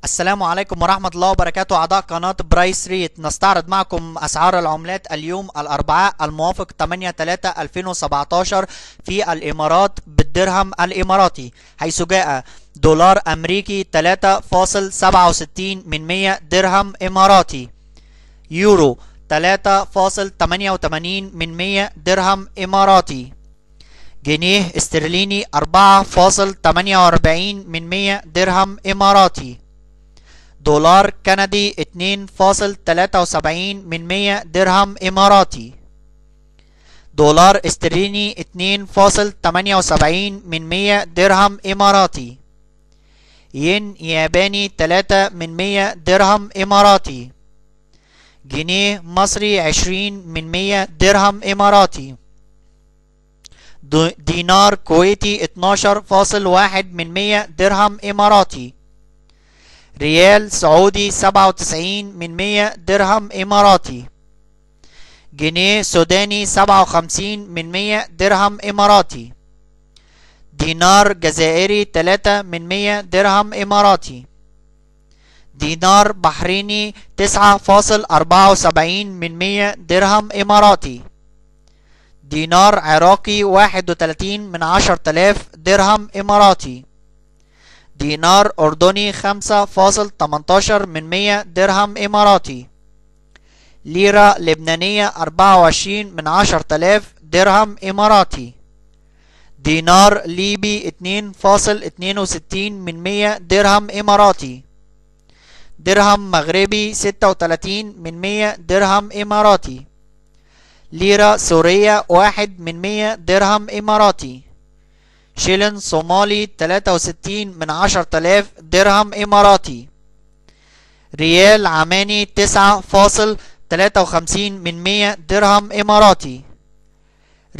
السلام عليكم ورحمة الله وبركاته. أعضاء قناة برايس ريت، نستعرض معكم أسعار العملات اليوم الأربعاء الموافق 8/3/2017 في الإمارات بالدرهم الإماراتي، حيث جاء دولار أمريكي 3.67 درهم إماراتي، يورو 3.88 درهم إماراتي، جنيه استرليني 4.48 درهم إماراتي، دولار كندي 2.73 درهم إماراتي، دولار استرليني 2.78 درهم إماراتي، ين ياباني 3 درهم إماراتي، جنيه مصري 20 درهم إماراتي، دينار كويتي 12.1 درهم إماراتي، ريال سعودي 97 درهم إماراتي، جنيه سوداني 57 درهم إماراتي، دينار جزائري 3 درهم إماراتي، دينار بحريني 9.74 درهم إماراتي، دينار عراقي 31 درهم إماراتي، دينار أردني 5.18 درهم إماراتي، ليرة لبنانية 24 درهم إماراتي، دينار ليبي 2.62 درهم إماراتي، درهم مغربي 36 درهم إماراتي، ليرة سورية 1 درهم إماراتي، شيلن صومالي 63 درهم إماراتي، ريال عماني 9.53 درهم إماراتي،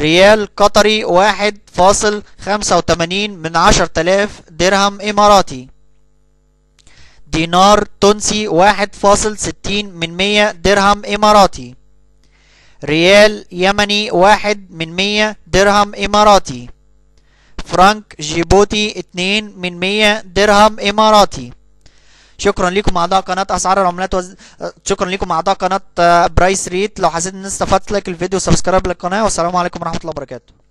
ريال قطري 1.85 درهم إماراتي، دينار تونسي 1.60 درهم إماراتي، ريال يمني 1 درهم إماراتي، فرانك جيبوتي 2 درهم إماراتي. شكرا لكم أعضاء قناة أسعار العملات شكرا لكم أعضاء قناة برايس ريت. لو حسيت إن استفدت لايك الفيديو وسبسكرايب للقناة، والسلام عليكم ورحمة الله وبركاته.